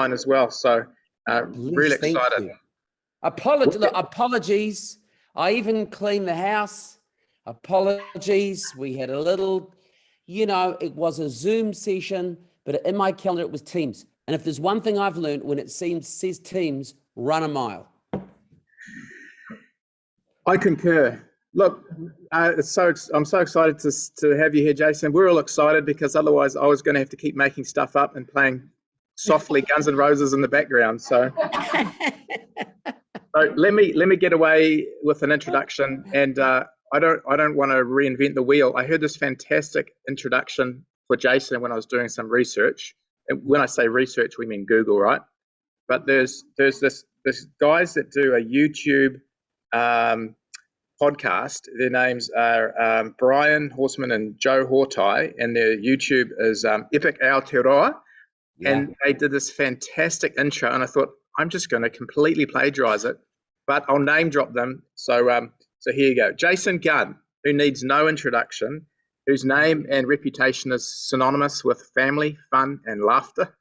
online as well. So really excited. Apologies. I even cleaned the house. Apologies. We had a little, it was a Zoom session, but in my calendar, it was Teams. And if there's one thing I've learned, when it says Teams, run a mile. I concur. Look, I'm so excited to have you here, Jason. We're all excited because otherwise I was going to have to keep making stuff up and playing softly Guns N' Roses in the background. So, let me get away with an introduction, and I don't want to reinvent the wheel. I heard this fantastic introduction for Jason when I was doing some research. And when I say research, we mean Google, right? But there's this guys that do a YouTube podcast. Their names are Brian Horseman and Joe Hortai, and their YouTube is Epic Aotearoa. Yeah. And they did this fantastic intro, and I thought, I'm just going to completely plagiarize it, but I'll name drop them. So here you go. Jason Gunn, who needs no introduction, whose name and reputation is synonymous with family, fun, and laughter,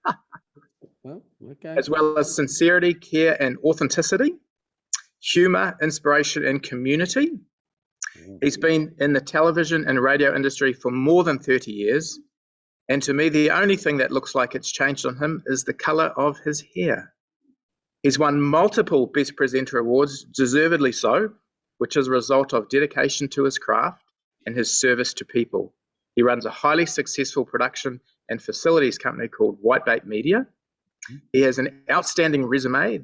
well, okay. As well as sincerity, care, and authenticity, humor, inspiration, and community. He's been in the television and radio industry for more than 30 years. And to me, the only thing that looks like it's changed on him is the color of his hair. He's won multiple Best Presenter awards, deservedly so, which is a result of dedication to his craft and his service to people. He runs a highly successful production and facilities company called Whitebait Media. He has an outstanding resume,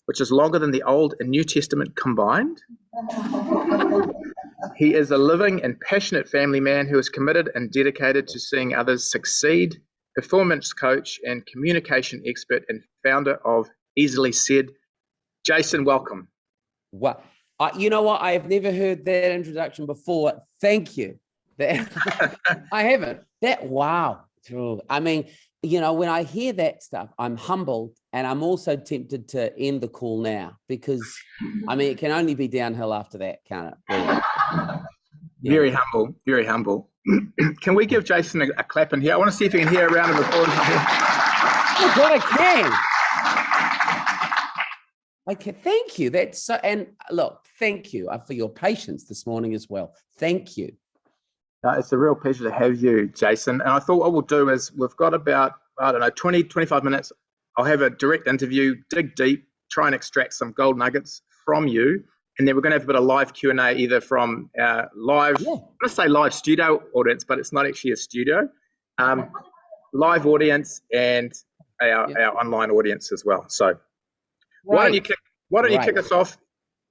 which is longer than the Old and New Testament combined. He is a living and passionate family man who is committed and dedicated to seeing others succeed, performance coach and communication expert and founder of Easily Said. Jason, welcome. Wow. You know what? I have never heard that introduction before. Thank you. I haven't. Wow. I mean, when I hear that stuff, I'm humbled, and I'm also tempted to end the call now because, it can only be downhill after that, can't it? Really? Very humble, very humble. Can we give Jason a clap in here? I want to see if you can hear a round of applause. Oh God, I can. Okay, thank you. That's so. And look, thank you for your patience this morning as well. Thank you. It's a real pleasure to have you, Jason. And I thought what we'll do is we've got about, 20, 25 minutes. I'll have a direct interview, dig deep, try and extract some gold nuggets from you. And then we're going to have a bit of live Q&A, either from our live, I'm going to say live studio audience, but it's not actually a studio, live audience and our online audience as well. So why don't you kick us off?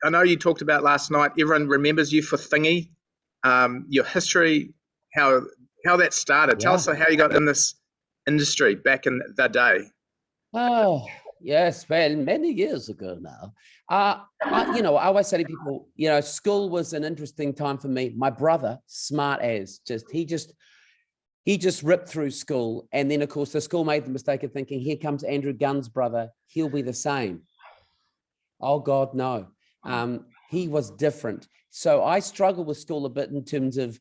I know you talked about last night, everyone remembers you for Thingy, your history, how that started. Tell us how you got in this industry back in the day. Oh, yes, well, many years ago now. I always say to people, school was an interesting time for me. My brother, smart as, he just ripped through school. And then, of course, the school made the mistake of thinking, here comes Andrew Gunn's brother. He'll be the same. Oh, God, no. He was different. So I struggled with school a bit in terms of,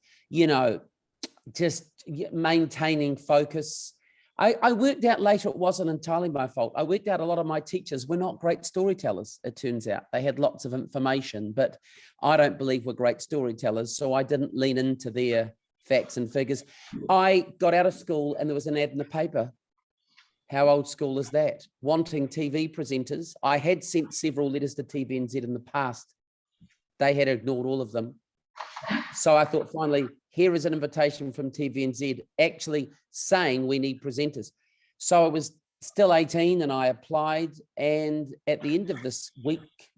just maintaining focus. I worked out later, it wasn't entirely my fault. I worked out a lot of my teachers were not great storytellers, it turns out. They had lots of information, but I don't believe we're great storytellers, so I didn't lean into their facts and figures. I got out of school and there was an ad in the paper. How old school is that? Wanting TV presenters. I had sent several letters to TVNZ in the past. They had ignored all of them. So I thought, finally, here is an invitation from TVNZ actually saying we need presenters. So I was still 18 and I applied. And at the end of this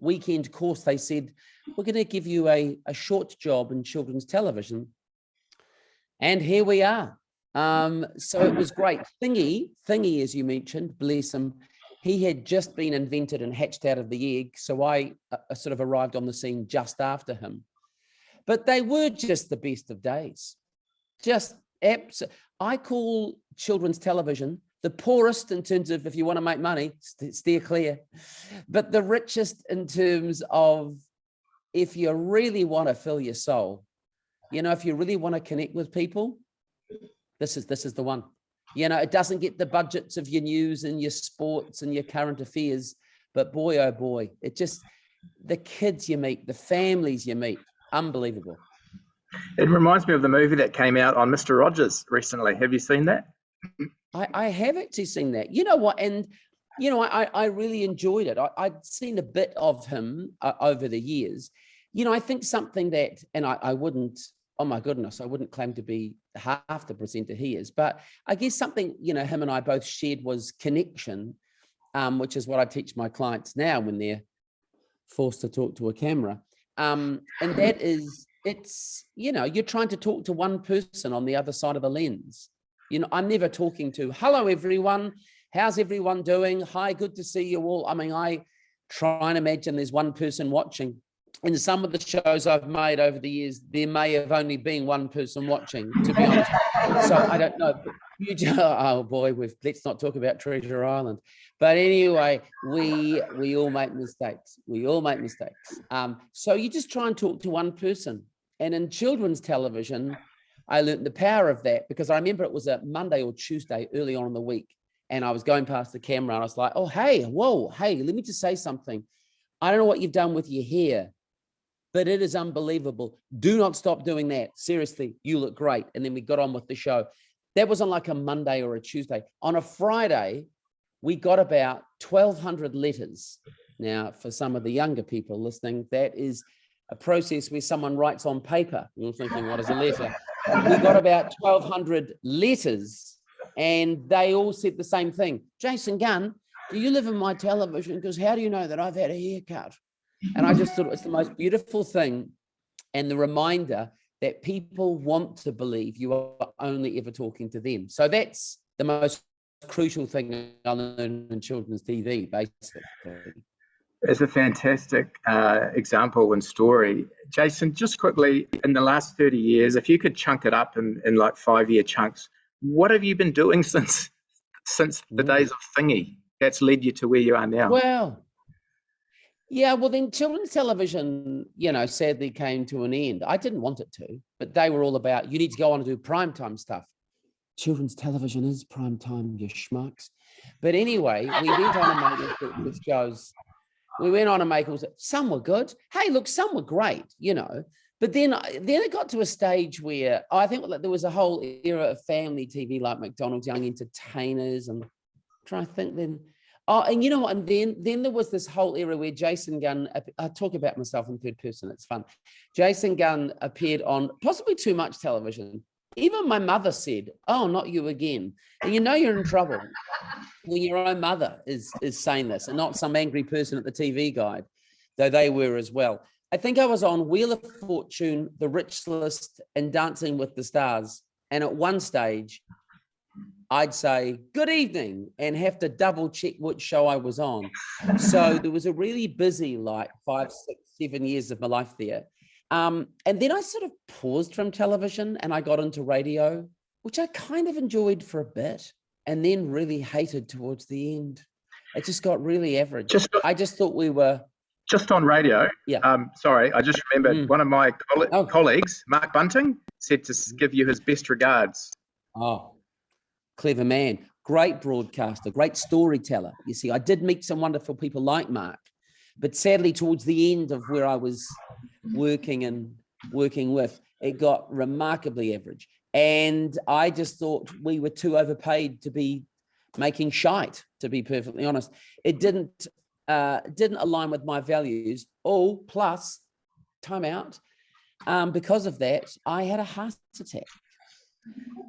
weekend course, they said, we're going to give you a short job in children's television. And here we are. So it was great. Thingy, as you mentioned, bless him, he had just been invented and hatched out of the egg. So I sort of arrived on the scene just after him. But they were just the best of days. I call children's television the poorest in terms of, if you want to make money, steer clear, but the richest in terms of, if you really want to fill your soul, if you really want to connect with people, this is the one. You know, it doesn't get the budgets of your news and your sports and your current affairs, but boy, oh boy, it just, the kids you meet, the families you meet, unbelievable. It reminds me of the movie that came out on Mr. Rogers recently. Have you seen that? I have actually seen that. You know what? And, you know, I really enjoyed it. I'd seen a bit of him over the years. You know, I think something that, and I wouldn't, oh my goodness, I wouldn't claim to be half the presenter he is, but I guess something, you know, him and I both shared was connection, which is what I teach my clients now when they're forced to talk to a camera. And that is, it's, you know, you're trying to talk to one person on the other side of the lens. You know, I'm never talking to, hello, everyone. How's everyone doing? Hi, good to see you all. I mean, I try and imagine there's one person watching. In some of the shows I've made over the years, there may have only been one person watching, to be honest. So I don't know. But oh boy, let's not talk about Treasure Island. But anyway, we all make mistakes. We all make mistakes. So you just try and talk to one person. And in children's television, I learned the power of that, because I remember it was a Monday or Tuesday early on in the week, and I was going past the camera and I was like, oh, hey, whoa, hey, let me just say something. I don't know what you've done with your hair, but it is unbelievable. Do not stop doing that. Seriously, you look great. And then we got on with the show. That was on like a Monday or a Tuesday. On a Friday, we got about 1,200 letters. Now, for some of the younger people listening, that is a process where someone writes on paper. You're thinking, what is a letter? We got about 1,200 letters, and they all said the same thing. Jason Gunn, do you live in my television? Because how do you know that I've had a haircut? And I just thought it was the most beautiful thing, and the reminder that people want to believe you are only ever talking to them. So that's the most crucial thing I learned in children's TV, basically. It's a fantastic example and story. Jason, just quickly, in the last 30 years, if you could chunk it up in like 5-year chunks, what have you been doing since the days of Thingy that's led you to where you are now? Well, yeah, well, then children's television, you know, sadly came to an end. I didn't want it to, but they were all about, you need to go on and do primetime stuff. Children's television is primetime, you schmucks. But anyway, we went on and made with shows. We went on and make some were good. Hey, look, some were great, you know. But then it got to a stage where I think there was a whole era of family TV, like McDonald's Young Entertainers, and I'm trying to think then. Oh, and you know what? And then there was this whole era where Jason Gunn, I talk about myself in third person, it's fun. Jason Gunn appeared on possibly too much television. Even my mother said, oh, not you again. And you know you're in trouble when your own mother is saying this, and not some angry person at the TV guide, though they were as well. I think I was on Wheel of Fortune, The Rich List, and Dancing with the Stars. And at one stage, I'd say, good evening, and have to double check which show I was on. So there was a really busy, like 5, 6, 7 years of my life there. And then I sort of paused from television and I got into radio, which I kind of enjoyed for a bit, and then really hated towards the end. It just got really average. I just thought we were... Just on radio, yeah. Sorry, I just remembered one of my colleagues, Mark Bunting, said to give you his best regards. Oh, clever man. Great broadcaster, great storyteller. You see, I did meet some wonderful people like Mark, but sadly towards the end of where I was working with, it got remarkably average. And I just thought we were too overpaid to be making shite, to be perfectly honest. It didn't align with my values. Oh, plus, time out. Because of that, I had a heart attack.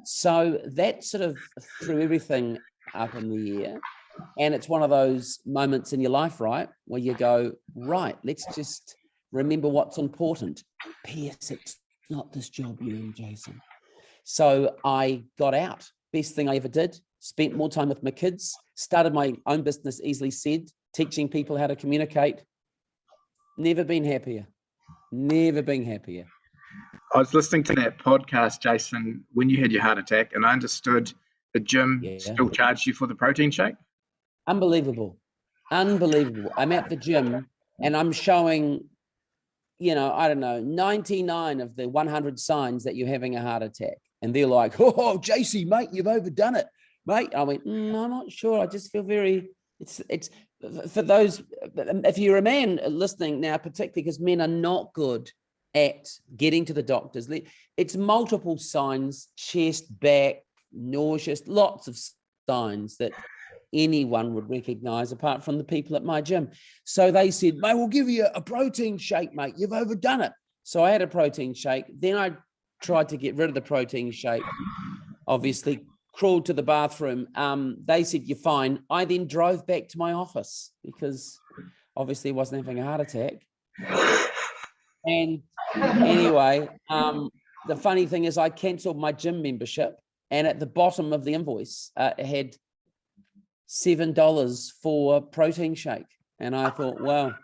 So that sort of threw everything up in the air. And it's one of those moments in your life, right, where you go, right, let's just remember what's important. P.S. It's not this job you're in, Jason. So I got out. Best thing I ever did. Spent more time with my kids. Started my own business, easily said, teaching people how to communicate. Never been happier. Never been happier. I was listening to that podcast, Jason, when you had your heart attack, and I understood the gym still charged you for the protein shake. Unbelievable. Unbelievable. I'm at the gym and I'm showing, you know, I don't know, 99 of the 100 signs that you're having a heart attack. And they're like, oh, JC, mate, you've overdone it. mate. I went, I'm not sure. I just feel very, it's for those, if you're a man listening now, particularly because men are not good at getting to the doctors, it's multiple signs, chest, back, nauseous, lots of signs that anyone would recognize apart from the people at my gym. So they said, mate, we'll give you a protein shake, mate. You've overdone it. So I had a protein shake. Then I tried to get rid of the protein shake, obviously crawled to the bathroom. They said, you're fine. I then drove back to my office because obviously I wasn't having a heart attack. And anyway, the funny thing is I canceled my gym membership, and at the bottom of the invoice, it had $7 for protein shake. And I thought, well,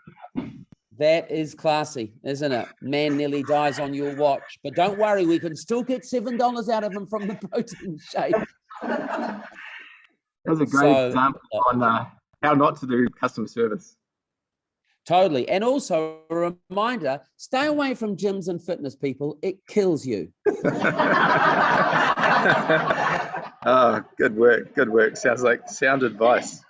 that is classy, isn't it? Man nearly dies on your watch, but don't worry, we can still get $7 out of him from the protein shake. That's a great example on how not to do customer service. Totally. And also a reminder, stay away from gyms and fitness, people. It kills you. Oh, good work. Good work. Sounds like sound advice.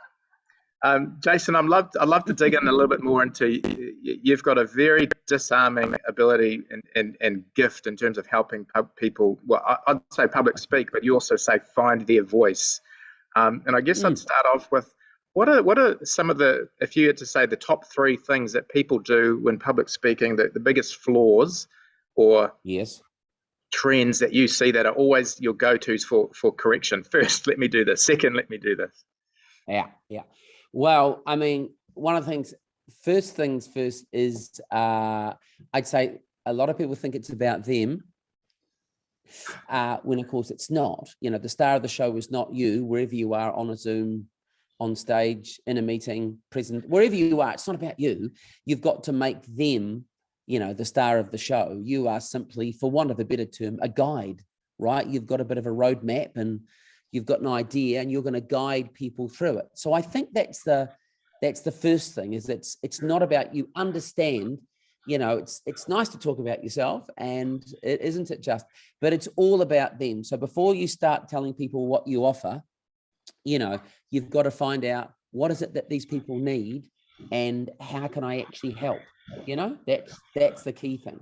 Jason, I'd love to dig in a little bit more into, you've got a very disarming ability and gift in terms of helping people, well, I'd say public speak, but you also say find their voice. And I guess I'd start off with, what are some of the, if you had to say the top 3 things that people do when public speaking, the biggest flaws or trends that you see that are always your go-tos for correction? First, let me do this. Second, let me do this. Yeah. Well, I mean, one of the things first is I'd say a lot of people think it's about them when of course it's not. You know, the star of the show is not you, wherever you are on a Zoom, on stage, in a meeting, present, wherever you are, it's not about you. You've got to make them, you know, the star of the show. You are simply, for want of a better term, a guide, right? You've got a bit of a roadmap and you've got an idea and you're going to guide people through it. So I think that's the first thing, is it's not about you. Understand, you know, it's nice to talk about yourself, and it isn't it just, but it's all about them. So before you start telling people what you offer, you know, you've got to find out what is it that these people need and how can I actually help? You know, that's the key thing.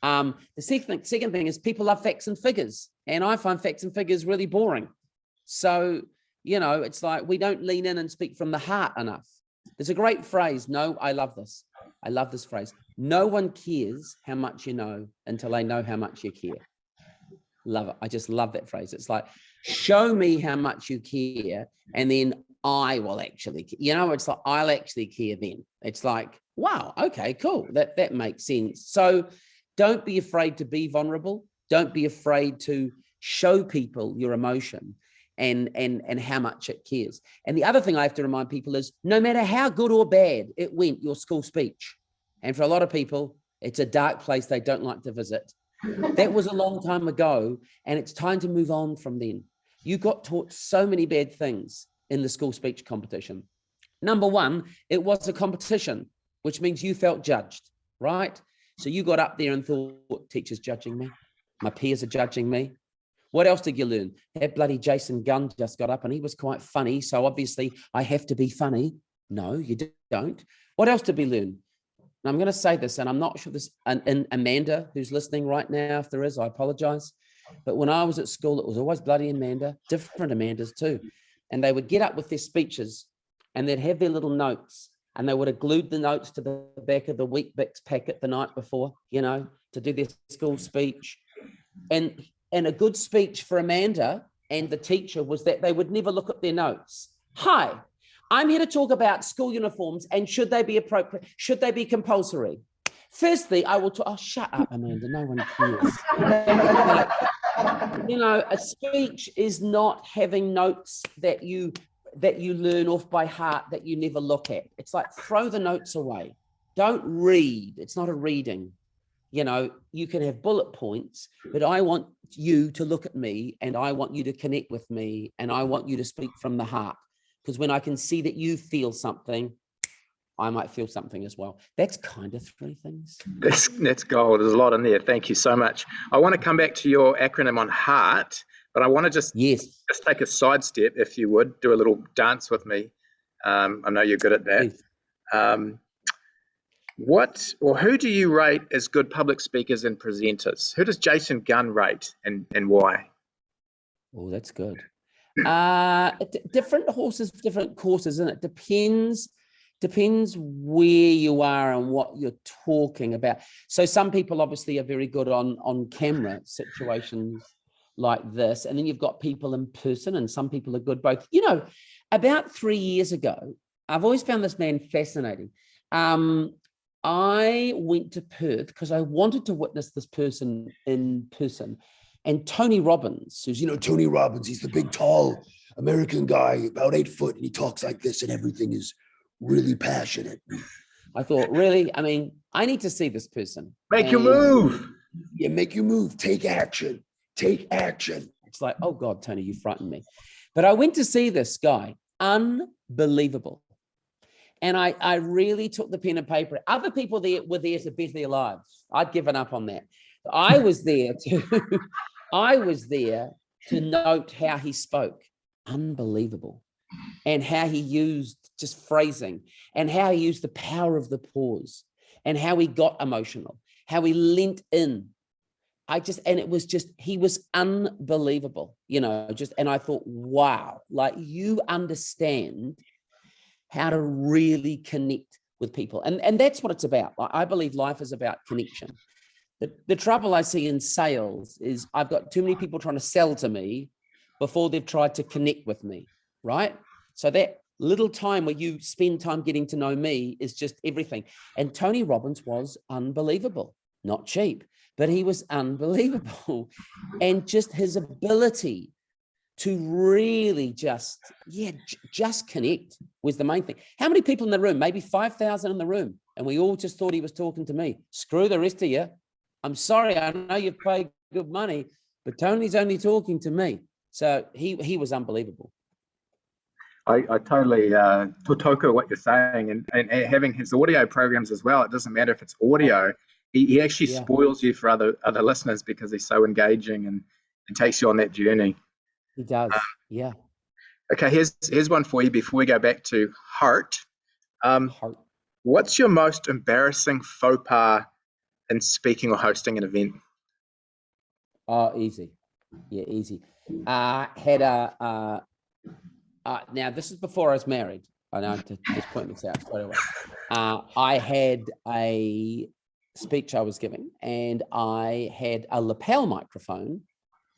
The second thing is people love facts and figures, and I find facts and figures really boring. So, you know, it's like we don't lean in and speak from the heart enough. There's a great phrase. No, I love this. I love this phrase. No one cares how much you know until they know how much you care. Love it. I just love that phrase. It's like, show me how much you care, and then I will actually, you know, it's like, I'll actually care then. It's like, wow, okay, cool. That makes sense. So don't be afraid to be vulnerable. Don't be afraid to show people your emotion and how much it cares. And the other thing I have to remind people is, no matter how good or bad it went, your school speech, and for a lot of people, it's a dark place they don't like to visit. That was a long time ago, and it's time to move on from then. You got taught so many bad things in the school speech competition. Number one, it was a competition, which means you felt judged, right? So you got up there and thought, teacher's judging me. My peers are judging me. What else did you learn? That bloody Jason Gunn just got up and he was quite funny, so obviously I have to be funny. No, you don't. What else did we learn? And I'm going to say this, and I'm not sure this, and Amanda, who's listening right now, if there is, I apologize. But when I was at school, it was always bloody Amanda, different Amandas too. And they would get up with their speeches and they'd have their little notes, and they would have glued the notes to the back of the Weet-Bix packet the night before, you know, to do their school speech. And a good speech for Amanda and the teacher was that they would never look at their notes. Hi, I'm here to talk about school uniforms and should they be appropriate? Should they be compulsory? Firstly, I will talk. Oh, shut up, Amanda. No one cares. You know, a speech is not having notes that you learn off by heart that you never look at. It's like, throw the notes away. Don't read. It's not a reading. You know, you can have bullet points, but I want you to look at me and I want you to connect with me and I want you to speak from the heart. Because when I can see that you feel something, I might feel something as well. That's kind of 3 things. That's gold. There's a lot in there. Thank you so much. I want to come back to your acronym on heart, But I want to just Yes. take a sidestep, if you would, do a little dance with me. I know you're good at that. Yes. What or who do you rate as good public speakers and presenters? Who does Jason Gunn rate, and why? Oh, that's good. Different horses, different courses, and it depends where you are and what you're talking about. So some people obviously are very good on camera situations like this, and then you've got people in person, and some people are good both. You know, about 3 years ago, I've always found this man fascinating. I went to Perth because I wanted to witness this person in person. And Tony Robbins, who's, Tony Robbins, he's the big, tall American guy, about 8 foot, and he talks like this, and everything is really passionate. I thought, really? I mean, I need to see this person. Make your move. Yeah, make your move. Take action. Take action. It's like, oh God, Tony, you frightened me. But I went to see this guy, unbelievable. And I really took the pen and paper. Other people there were there to bet their lives. I'd given up on that. I was there to note how he spoke. Unbelievable. And how he used just phrasing, and how he used the power of the pause, and how he got emotional, how he leant in. He was unbelievable, and I thought, wow, like, you understand how to really connect with people. And that's what it's about. I believe life is about connection. The trouble I see in sales is I've got too many people trying to sell to me before they've tried to connect with me, right? So that little time where you spend time getting to know me is just everything. And Tony Robbins was unbelievable, not cheap, but he was unbelievable. And just his ability to really just connect was the main thing. How many people in the room? Maybe 5,000 in the room. And we all just thought he was talking to me. Screw the rest of you. I'm sorry, I know you've paid good money, but Tony's only talking to me. So he was unbelievable. I totally tautoko what you're saying, and having his audio programs as well. It doesn't matter if it's audio. He actually spoils you for other listeners because he's so engaging and takes you on that journey. He does, yeah. Okay, here's one for you before we go back to heart. Heart. What's your most embarrassing faux pas in speaking or hosting an event? Oh, easy. Yeah, easy. Now, this is before I was married. I know to just point this out straight away. I had a speech I was giving, and I had a lapel microphone,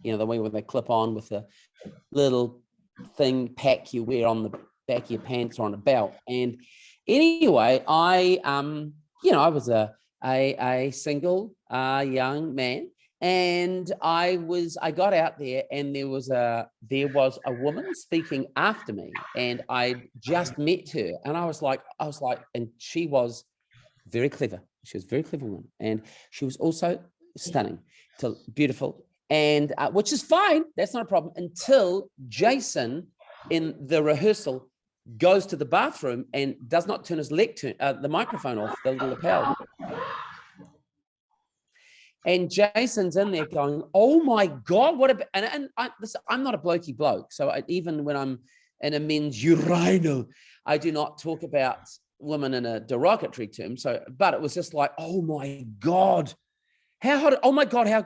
the way where they clip on with a little thing pack you wear on the back of your pants or on a belt. And anyway, I was a single young man, and I got out there, and there was a woman speaking after me, and I just met her, and I was like, and she was very clever. She was a very clever woman, and she was also stunning, beautiful. And which is fine, that's not a problem, until Jason in the rehearsal goes to the bathroom and does not turn his the microphone off, the little lapel. And Jason's in there going, "Oh my God, what a..." And I'm not a blokey bloke, so even when I'm in a men's urinal, I do not talk about women in a derogatory term. But it was just like, "Oh my God, how hot? Oh my God, how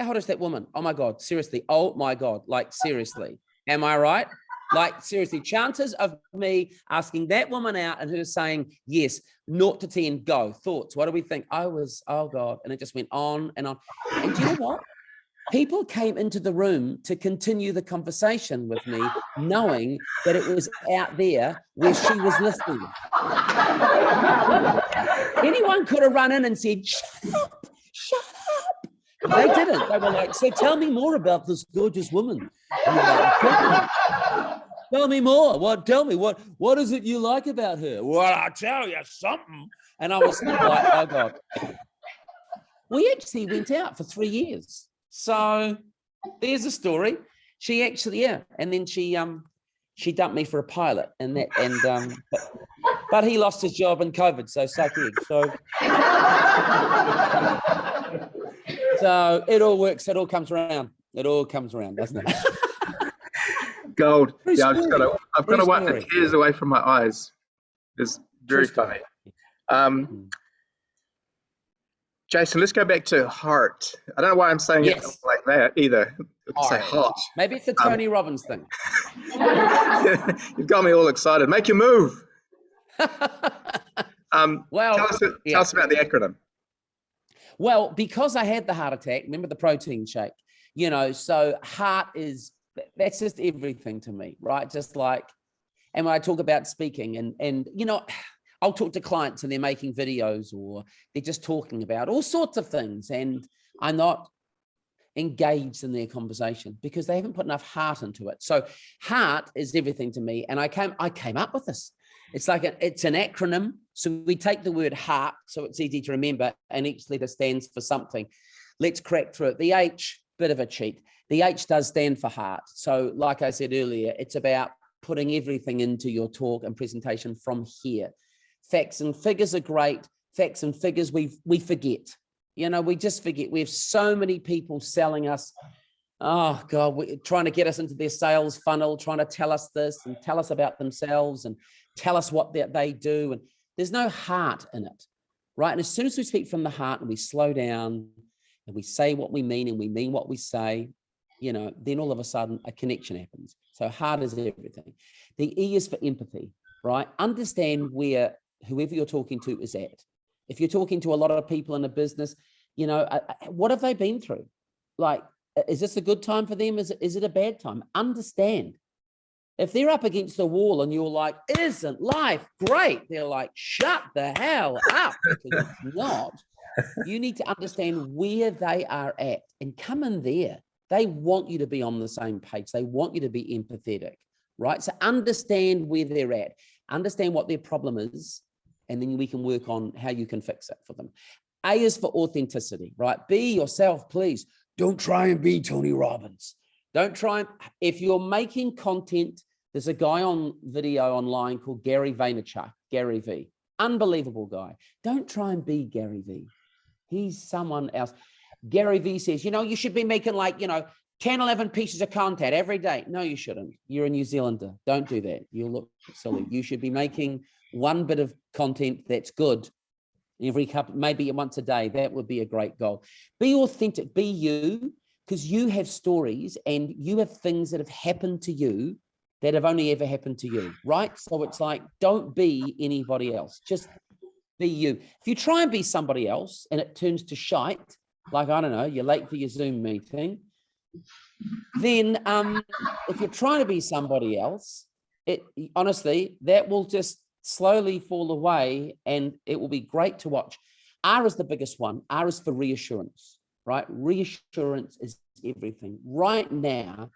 hot is that woman? Oh my God, seriously. Oh my God, like seriously. Am I right? Like seriously, chances of me asking that woman out and her saying, yes, 0 to 10, go. Thoughts, what do we think? Oh God. And it just went on and on. And do you know what? People came into the room to continue the conversation with me, knowing that it was out there where she was listening. Anyone could have run in and said, shut up. They didn't. They were like, so tell me more about this gorgeous woman. Tell me more. Tell me what is it you like about her? Well, I'll tell you something. And I was like, oh God. We actually went out for 3 years. So there's a story. She actually, and then she dumped me for a pilot, but he lost his job in COVID, so suck egg. So it all works. It all comes around. It all comes around, doesn't it? Gold. True Yeah, story. I've got to wipe the story. tears away from my eyes. It's very True story. funny. Jason, let's go back to heart. I don't know why I'm saying it Yes. like that either. We can say heart. Maybe it's a Tony Robbins thing. You've got me all excited. Make your move. Well, tell us about the acronym. Well, because I had the heart attack, remember the protein shake, you know, so heart that's just everything to me, right? Just like, and when I talk about speaking and, you know, I'll talk to clients and they're making videos or they're just talking about all sorts of things. And I'm not engaged in their conversation because they haven't put enough heart into it. So heart is everything to me. And I came up with this. It's like it's an acronym. So we take the word heart, so it's easy to remember, and each letter stands for something. Let's crack through it. The H, bit of a cheat. The H does stand for heart. So like I said earlier, it's about putting everything into your talk and presentation from here. Facts and figures are great. Facts and figures, we forget. You know, we just forget. We have so many people selling us, oh God, trying to get us into their sales funnel, trying to tell us this and tell us about themselves and tell us what they do. And there's no heart in it, right? And as soon as we speak from the heart and we slow down and we say what we mean and we mean what we say, you know, then all of a sudden a connection happens. So heart is everything. The E is for empathy, right? Understand where whoever you're talking to is at. If you're talking to a lot of people in a business, you know, what have they been through? Like, is this a good time for them? Is it a bad time? Understand. If they're up against the wall and you're like, isn't life great? They're like, shut the hell up, because it's not. You need to understand where they are at and come in there. They want you to be on the same page. They want you to be empathetic, right? So understand where they're at, understand what their problem is, and then we can work on how you can fix it for them. A is for authenticity, right? Be yourself, please. Don't try and be Tony Robbins. Don't try and, if you're making content, there's a guy on video online called Gary Vaynerchuk, Gary V. Unbelievable guy. Don't try and be Gary V. He's someone else. Gary V says, you know, you should be making like, you know, 10, 11 pieces of content every day. No, you shouldn't. You're a New Zealander. Don't do that. You'll look silly. You should be making one bit of content that's good every couple, maybe once a day. That would be a great goal. Be authentic, be you, because you have stories and you have things that have happened to you that have only ever happened to you, right? So it's like, don't be anybody else. Just be you. If you try and be somebody else and it turns to shite, like, I don't know, you're late for your Zoom meeting, then if you're trying to be somebody else, honestly, that will just slowly fall away and it will be great to watch. R is the biggest one. R is for reassurance, right? Reassurance is everything. Right now,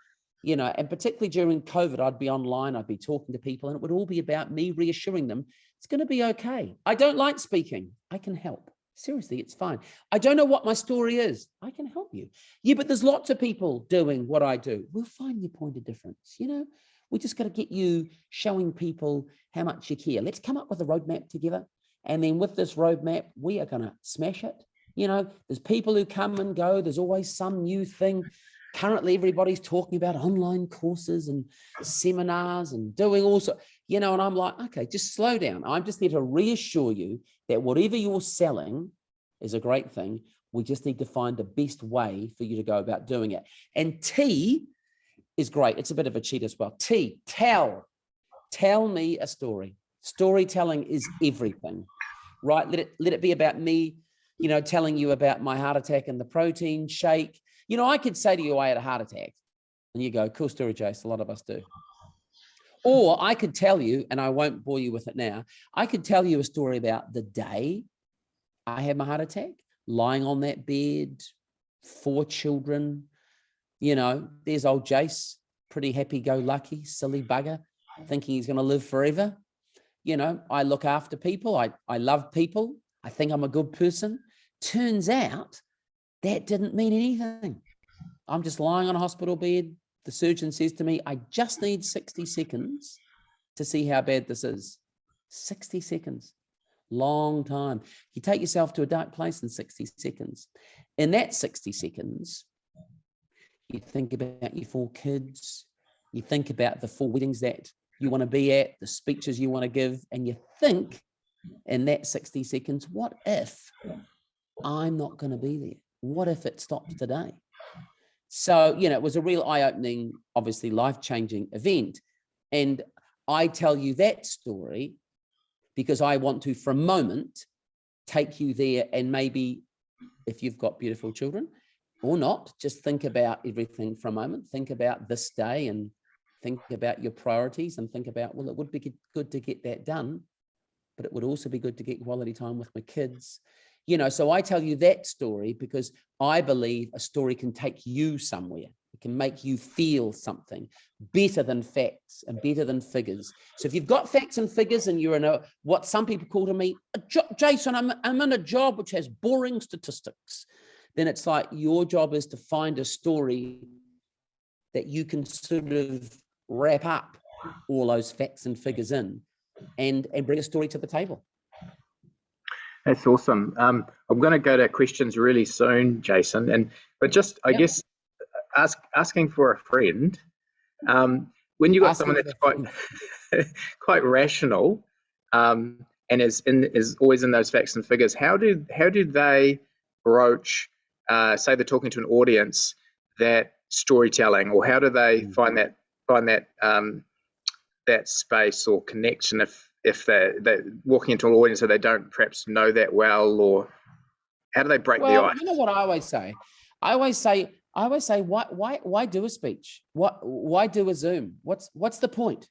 you know, and particularly during COVID, I'd be online, I'd be talking to people, and it would all be about me reassuring them it's going to be okay. I don't like speaking. I can help. Seriously, it's fine. I don't know what my story is. I can help you. Yeah, but there's lots of people doing what I do. We'll find your point of difference. You know, we just got to get you showing people how much you care. Let's come up with a roadmap together. And then with this roadmap, we are going to smash it. You know, there's people who come and go. There's always some new thing. Currently, everybody's talking about online courses and seminars and doing all sorts, you know, and I'm like, okay, just slow down. I'm just there to reassure you that whatever you're selling is a great thing. We just need to find the best way for you to go about doing it. And T is great. It's a bit of a cheat as well. T, tell me a story. Storytelling is everything, right? Let it be about me, you know, telling you about my heart attack and the protein shake. You know, I could say to you, I had a heart attack. And you go, cool story, Jace. A lot of us do. Or I could tell you, and I won't bore you with it now, I could tell you a story about the day I had my heart attack, lying on that bed, 4 children. You know, there's old Jace, pretty happy-go-lucky, silly bugger, thinking he's going to live forever. You know, I look after people. I love people. I think I'm a good person. Turns out that didn't mean anything. I'm just lying on a hospital bed. The surgeon says to me, I just need 60 seconds to see how bad this is. 60 seconds, long time. You take yourself to a dark place in 60 seconds. In that 60 seconds, you think about your 4 kids, you think about the 4 weddings that you want to be at, the speeches you want to give, and you think in that 60 seconds, what if I'm not going to be there? What if it stops today? So, you know, it was a real eye-opening, obviously life-changing event. And I tell you that story because I want to, for a moment, take you there, and maybe if you've got beautiful children or not, just think about everything for a moment. Think about this day and think about your priorities and think about, well, it would be good to get that done, but it would also be good to get quality time with my kids. You know, so I tell you that story because I believe a story can take you somewhere. It can make you feel something better than facts and better than figures. So if you've got facts and figures and you're in a, what some people call to me, Jason, I'm in a job which has boring statistics, then it's like your job is to find a story that you can sort of wrap up all those facts and figures in and bring a story to the table. That's awesome. I'm going to go to questions really soon, Jason, but just, I guess, asking for a friend, when you've got someone that's quite rational, and is always in those facts and figures, how do they broach, say they're talking to an audience, that storytelling, or how do they find that space or connection if they're walking into an audience that they don't perhaps know that well, or how do they break the ice? You know what I always say? I always say, why do a speech? Why do a Zoom? What's the point?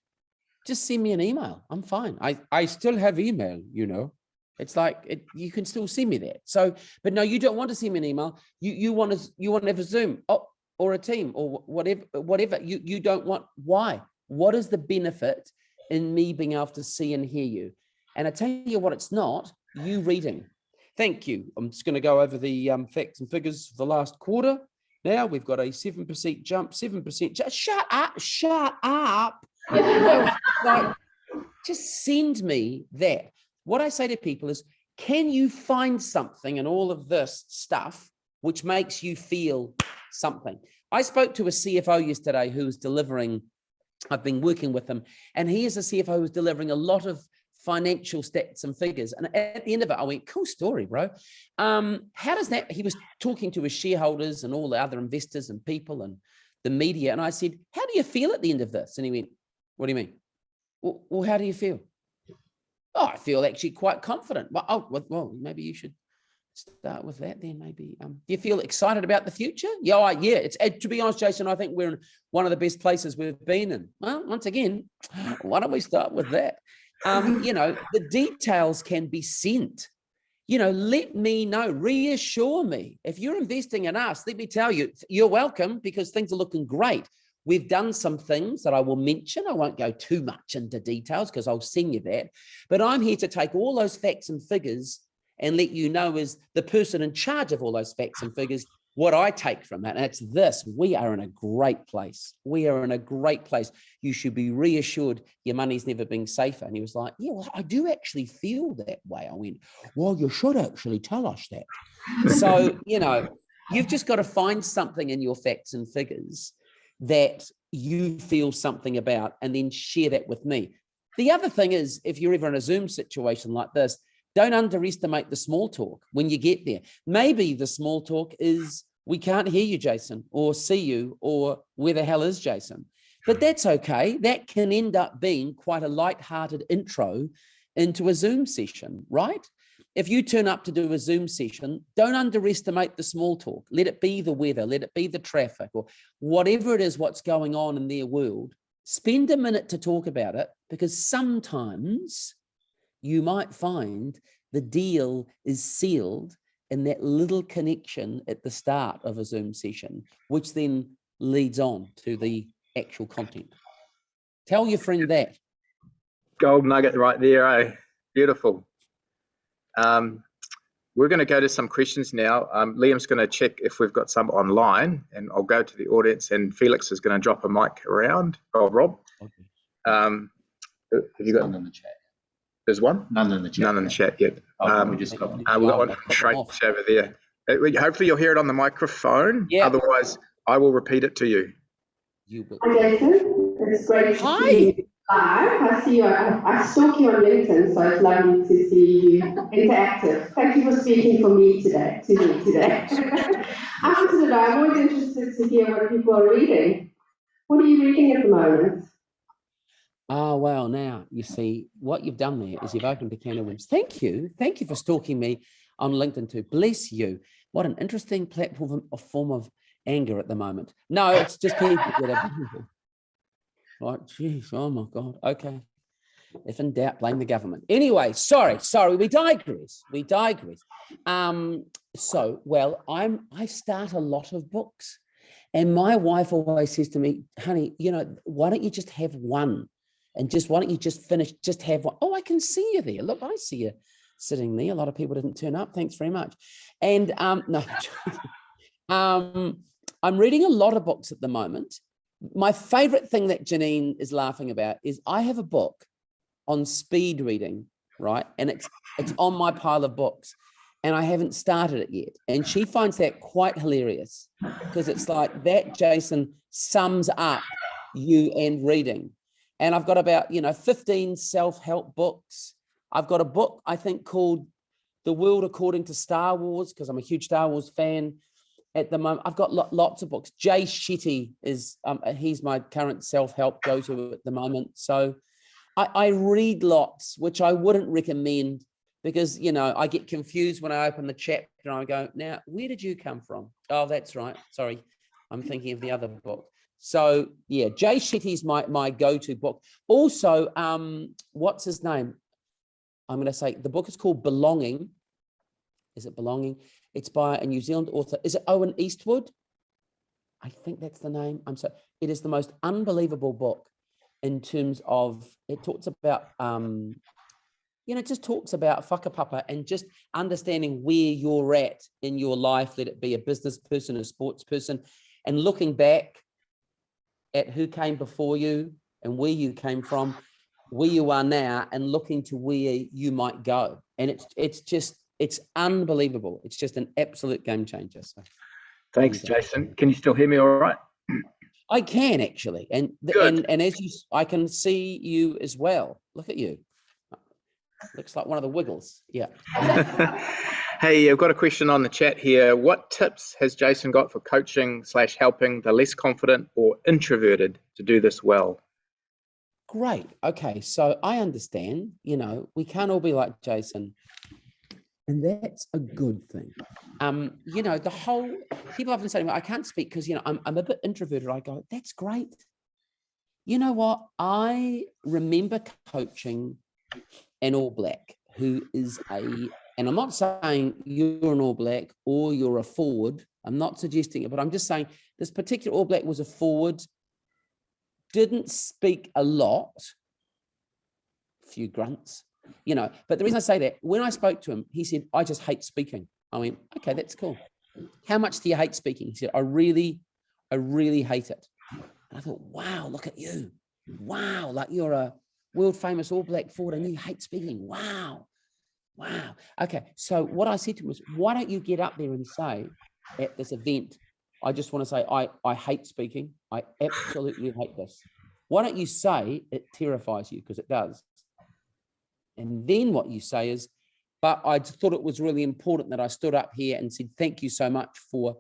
Just send me an email. I'm fine. I still have email, you know. It's like you can still send me that. So, but no, you don't want to send me an email. You want to have a Zoom or a team or whatever. You don't want. Why? What is the benefit in me being able to see and hear you? And I tell you what, it's not you reading. Thank you. I'm just going to go over the facts and figures for the last quarter. Now we've got a 7% jump, 7%. Shut up. No, like, just send me that. What I say to people is, can you find something in all of this stuff which makes you feel something? I spoke to a CFO yesterday who was delivering, I've been working with him, and he is a CFO who's delivering a lot of financial stats and figures. And at the end of it, I went, cool story, bro. How does that, he was talking to his shareholders and all the other investors and people and the media. And I said, how do you feel at the end of this? And he went, what do you mean? Well, how do you feel? Oh, I feel actually quite confident. Well, maybe you should start with that then. Maybe, do you feel excited about the future? Yeah. It's, to be honest, Jason, I think we're in one of the best places we've been in. Well, once again, why don't we start with that? You know, the details can be sent. You know, let me know, reassure me. If you're investing in us, let me tell you, you're welcome, because things are looking great. We've done some things that I will mention. I won't go too much into details because I'll send you that. But I'm here to take all those facts and figures and let you know, as the person in charge of all those facts and figures, what I take from it. And it's this: we are in a great place. We are in a great place. You should be reassured your money's never been safer. And he was like, yeah, well, I do actually feel that way. I went, well, you should actually tell us that. So, you know, you've just got to find something in your facts and figures that you feel something about, and then share that with me. The other thing is, if you're ever in a Zoom situation like this, don't underestimate the small talk when you get there. Maybe the small talk is, we can't hear you, Jason, or see you, or where the hell is Jason? But that's okay. That can end up being quite a light-hearted intro into a Zoom session, right? If you turn up to do a Zoom session, don't underestimate the small talk. Let it be the weather, let it be the traffic, or whatever it is, what's going on in their world. Spend a minute to talk about it, because sometimes you might find the deal is sealed in that little connection at the start of a Zoom session, which then leads on to the actual content. Tell your friend that. Gold nugget right there, eh? Beautiful. We're going to go to some questions now. Liam's going to check if we've got some online, and I'll go to the audience, and Felix is going to drop a mic around. Oh, Rob. Okay. Have you got none in the chat? There's one? None in the chat. None in the chat yet. We just got we've got one from Shrek over there. Hopefully you'll hear it on the microphone. Yeah. Otherwise, I will repeat it to you. You will. Hi, Jason. It's great to Hi. see you live. I see you. I stalk you on LinkedIn, so it's lovely to see you interactive. Thank you for speaking for me today. I wanted to know. I'm always interested to hear what people are reading. What are you reading at the moment? Oh, well, now you see what you've done there is you've opened a can of worms. Thank you. Thank you for stalking me on LinkedIn too. Bless you. What an interesting platform, a form of anger at the moment. No, it's just people that are right. Geez, oh my God. Okay. If in doubt, blame the government. Anyway, sorry, we digress. So, well, I start a lot of books. And my wife always says to me, honey, you know, why don't you just have one? And why don't you just finish, just have one? Oh, I can see you there. Look, I see you sitting there. A lot of people didn't turn up. Thanks very much. And no, I'm reading a lot of books at the moment. My favorite thing that Janine is laughing about is I have a book on speed reading, right? And it's on my pile of books and I haven't started it yet. And she finds that quite hilarious because it's like that, Jason, sums up you and reading. And I've got about, 15 self-help books. I've got a book, I think, called The World According to Star Wars, because I'm a huge Star Wars fan at the moment. I've got lots of books. Jay Shetty is, he's my current self-help go-to at the moment. So I read lots, which I wouldn't recommend because, I get confused when I open the chapter and I go, now, where did you come from? Oh, that's right. Sorry. I'm thinking of the other book. So yeah, Jay Shetty's my go-to book. Also, what's his name? I'm going to say the book is called Belonging. Is it Belonging? It's by a New Zealand author. Is it Owen Eastwood? I think that's the name. It is the most unbelievable book in terms of, it talks about, it just talks about whakapapa and just understanding where you're at in your life, let it be a business person, a sports person, and looking back at who came before you and where you came from, where you are now, and looking to where you might go. And it's unbelievable. It's just an absolute game changer. So, thanks, Jason. Can you still hear me all right? I can actually. And as I can see you as well. Look at you. Looks like one of the Wiggles. Yeah. Hey, I've got a question on the chat here. What tips has Jason got for coaching / helping the less confident or introverted to do this well? Great. Okay. So I understand, we can't all be like Jason. And that's a good thing. The whole, people often say to me, I can't speak because, I'm a bit introverted. I go, that's great. You know what? I remember coaching an All Black who is and I'm not saying you're an All Black or you're a forward. I'm not suggesting it, but I'm just saying this particular All Black was a forward, didn't speak a lot, a few grunts, but the reason I say that, when I spoke to him, he said, I just hate speaking. I went, okay, that's cool. How much do you hate speaking? He said, I really hate it. And I thought, wow, look at you. Wow, like you're a world famous All Black forward and you hate speaking. Wow. Okay, so what I said to him was, why don't you get up there and say at this event, I just want to say, I hate speaking. I absolutely hate this. Why don't you say it terrifies you? Because it does. And then what you say is, but I thought it was really important that I stood up here and said, thank you so much for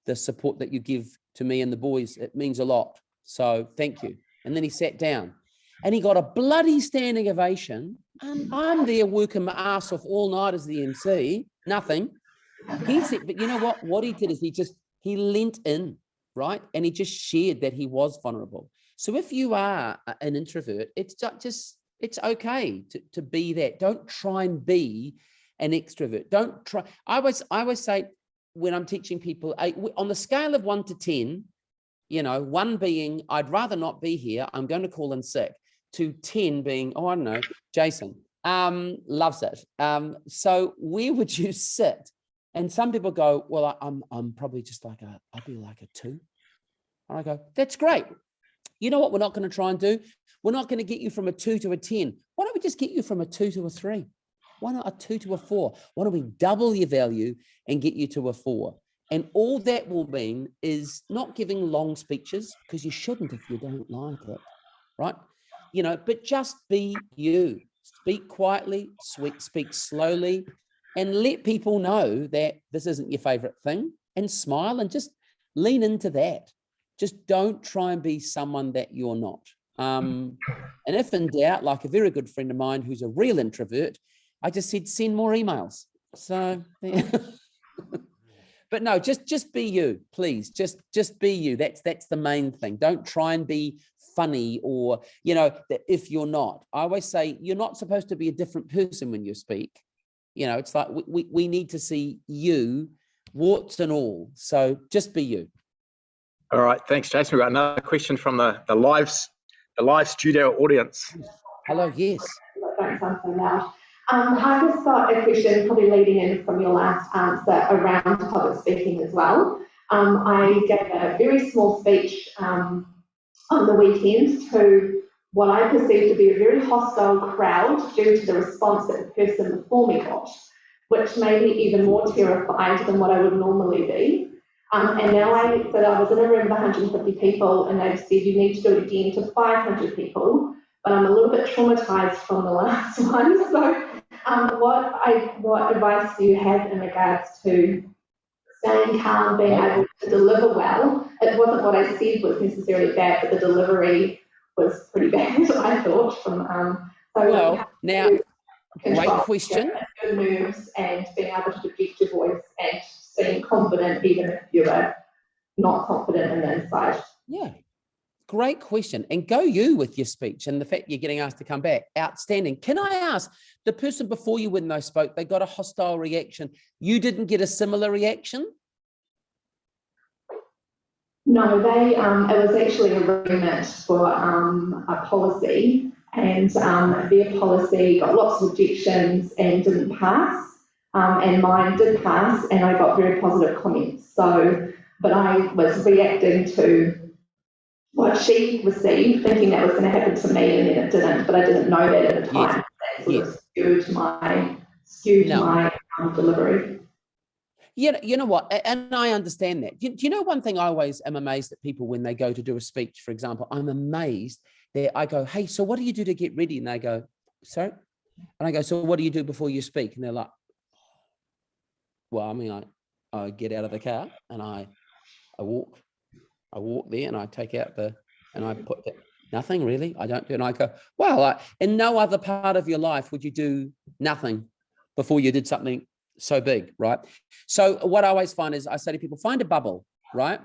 the support that you give to me and the boys. It means a lot. So thank you. And then he sat down and he got a bloody standing ovation. And I'm there working my ass off all night as the MC, nothing. He said, but you know what? What he did is he leant in, right? And he just shared that he was vulnerable. So if you are an introvert, it's okay to be that. Don't try and be an extrovert. Don't try. I always say when I'm teaching people, on the scale of 1 to 10, 1 being, I'd rather not be here, I'm going to call in sick, to 10 being, I don't know, Jason, loves it. So where would you sit? And some people go, well, I'm probably just I'd be like a 2. And I go, that's great. You know what we're not going to try and do? We're not going to get you from a 2 to a 10. Why don't we just get you from a 2 to a 3? Why not a 2 to a 4? Why don't we double your value and get you to a 4? And all that will mean is not giving long speeches, because you shouldn't if you don't like it, right? You know, but just be you. Speak quietly, speak slowly, and let people know that this isn't your favorite thing, and smile and just lean into that. Just don't try and be someone that you're not. And if in doubt, like a very good friend of mine who's a real introvert, I just said, send more emails. So, yeah. But no, just be you, please. Just be you. That's the main thing. Don't try and be funny, or, you know, that if you're not. I always say you're not supposed to be a different person when you speak. You know, it's like we need to see you, warts and all. So just be you. All right, thanks, Jason. We've got another question from the live studio audience. Hello, yes. Don't sound so loud. I just got a question, probably leading in from your last answer around public speaking as well. I gave a very small speech on the weekend to what I perceived to be a very hostile crowd due to the response that the person before me got, which made me even more terrified than what I would normally be. And now I was in a room of 150 people, and they've said you need to do it again to 500 people. But I'm a little bit traumatized from the last one. So what advice do you have in regards to staying calm, being able to deliver well? It wasn't what I said was necessarily bad, but the delivery was pretty bad, I thought. Now, great question. Your nerves and being able to project your voice and being confident even if you're not confident in the inside. Yeah. Great question. And go you with your speech, and the fact you're getting asked to come back. Outstanding. Can I ask, the person before you when they spoke, they got a hostile reaction. You didn't get a similar reaction? No, it was actually a remit for a policy, and their policy got lots of objections and didn't pass, and mine did pass, and I got very positive comments. So, but I was reacting to what she received, thinking that was going to happen to me, and then it didn't. But I didn't know that at the time. That sort of skewed my delivery. You know what? And I understand that. Do you know one thing I always am amazed at people when they go to do a speech, for example? I'm amazed that I go, hey, so what do you do to get ready? And they go, sorry? And I go, so what do you do before you speak? And they're like, well, I mean, I get out of the car and I walk there and I take out and I put nothing really. I don't do, and I go, well, in no other part of your life would you do nothing before you did something so big, right? So what I always find is I say to people, find a bubble, right?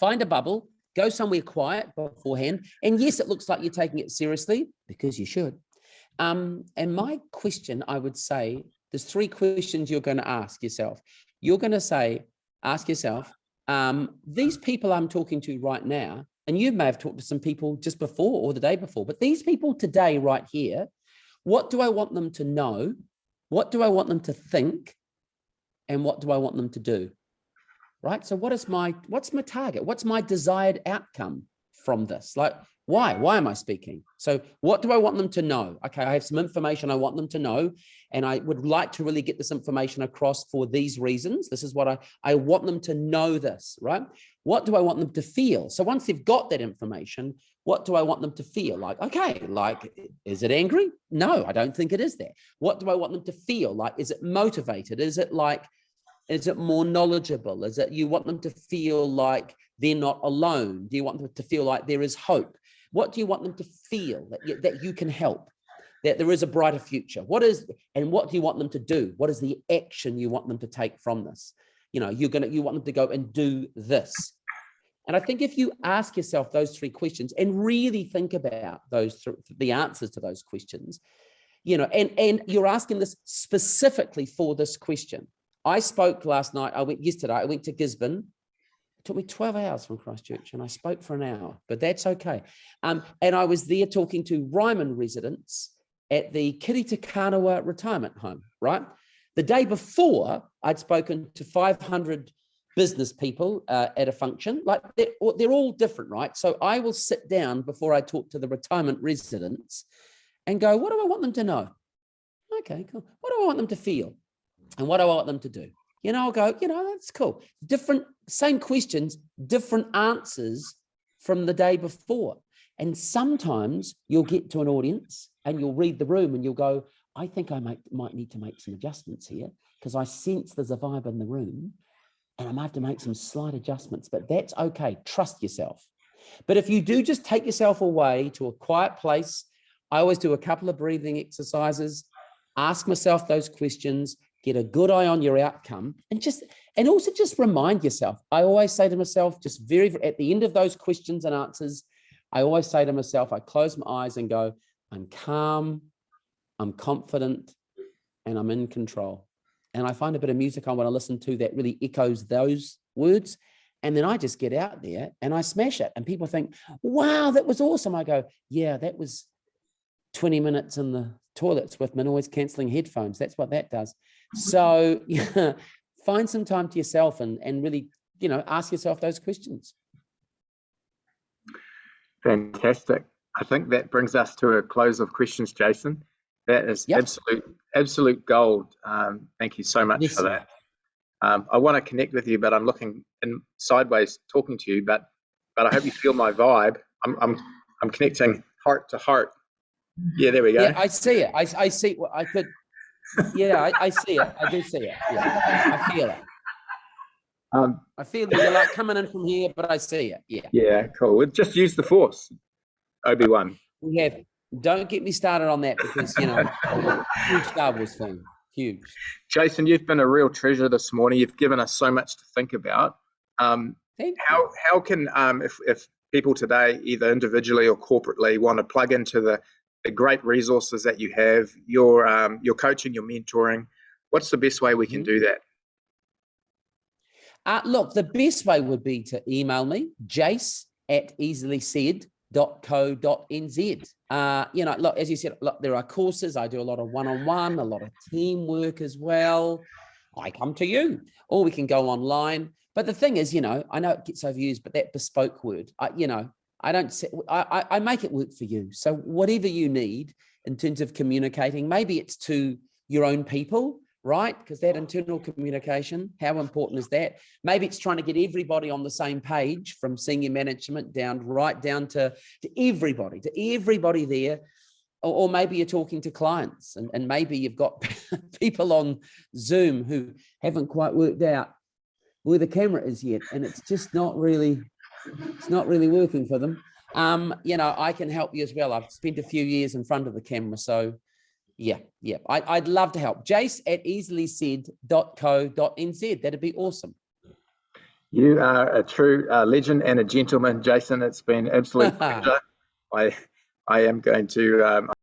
Find a bubble, go somewhere quiet beforehand. And yes, it looks like you're taking it seriously, because you should. And my question, I would say, there's 3 questions you're going to ask yourself. You're going to ask yourself, these people I'm talking to right now, and you may have talked to some people just before or the day before, but these people today right here, what do I want them to know? What do I want them to think? And what do I want them to do? Right? So what's my target? What's my desired outcome from this? Like, why am I speaking? So what do I want them to know? Okay, I have some information I want them to know, and I would like to really get this information across for these reasons. This is what I want them to know this, right? What do I want them to feel? So once they've got that information, what do I want them to feel? Like, okay, like, is it angry? No, I don't think it is that. What do I want them to feel? Like, is it motivated? Is it more knowledgeable? Is it you want them to feel like they're not alone? Do you want them to feel like there is hope? What do you want them to feel that you can help, that there is a brighter future? And what do you want them to do? What is the action you want them to take from this? You know, you want them to go and do this. And I think if you ask yourself those 3 questions and really think about the answers to those questions, you know, and you're asking this specifically for this question. I spoke last night. I went to Gisborne. It took me 12 hours from Christchurch, and I spoke for an hour, but that's okay. And I was there talking to Ryman residents at the Kiritikanawa retirement home, right? The day before, I'd spoken to 500 business people at a function. Like, they're all different, right? So I will sit down before I talk to the retirement residents and go, what do I want them to know? Okay, cool. What do I want them to feel? And what do I want them to do? I'll go, that's cool. Same questions, different answers from the day before. And sometimes you'll get to an audience and you'll read the room and you'll go, I think I might need to make some adjustments here because I sense there's a vibe in the room and I might have to make some slight adjustments, but that's okay. Trust yourself. But if you do just take yourself away to a quiet place, I always do a couple of breathing exercises, ask myself those questions, get a good eye on your outcome, and also just remind yourself. I always say to myself, just at the end of those questions and answers, I always say to myself, I close my eyes and go, I'm calm, I'm confident, and I'm in control. And I find a bit of music I want to listen to that really echoes those words. And then I just get out there and I smash it. And people think, wow, that was awesome. I go, yeah, that was 20 minutes in the toilets with my noise cancelling headphones. That's what that does. So find some time to yourself and really, ask yourself those questions. Fantastic. I think that brings us to a close of questions, Jason. That is absolute gold. Thank you so much for that. I want to connect with you, but I'm looking in sideways talking to you, but I hope you feel my vibe. I'm connecting heart to heart. Yeah, there we go. Yeah, I see it. I see what I could. Yeah, I see it. I do see it. Yeah, I feel it. I feel that you're like coming in from here, but I see it. Yeah. Yeah, cool. We'll just use the force, Obi-Wan. We have. Don't get me started on that because, huge Star Wars fan. Huge. Jason, you've been a real treasure this morning. You've given us so much to think about. Thank you. How can, if people today, either individually or corporately, want to plug into the great resources that you have, your coaching, your mentoring, what's the best way we can do that? Look, the best way would be to email me, jace@easilysaid.co.nz. Look, as you said, look, there are courses. I do a lot of one-on-one, a lot of teamwork as well. I come to you, or we can go online. But the thing is, I know it gets overused, but that bespoke word, I make it work for you. So whatever you need in terms of communicating, maybe it's to your own people, right? Because that internal communication, how important is that? Maybe it's trying to get everybody on the same page from senior management right down to everybody there. Or maybe you're talking to clients and maybe you've got people on Zoom who haven't quite worked out where the camera is yet. And it's just not really working for them. I can help you as well. I've spent a few years in front of the camera. So yeah. I'd love to help. jace@easilysaid.co.nz. That'd be awesome. You are a true legend and a gentleman, Jason. It's been absolute pleasure. I am going to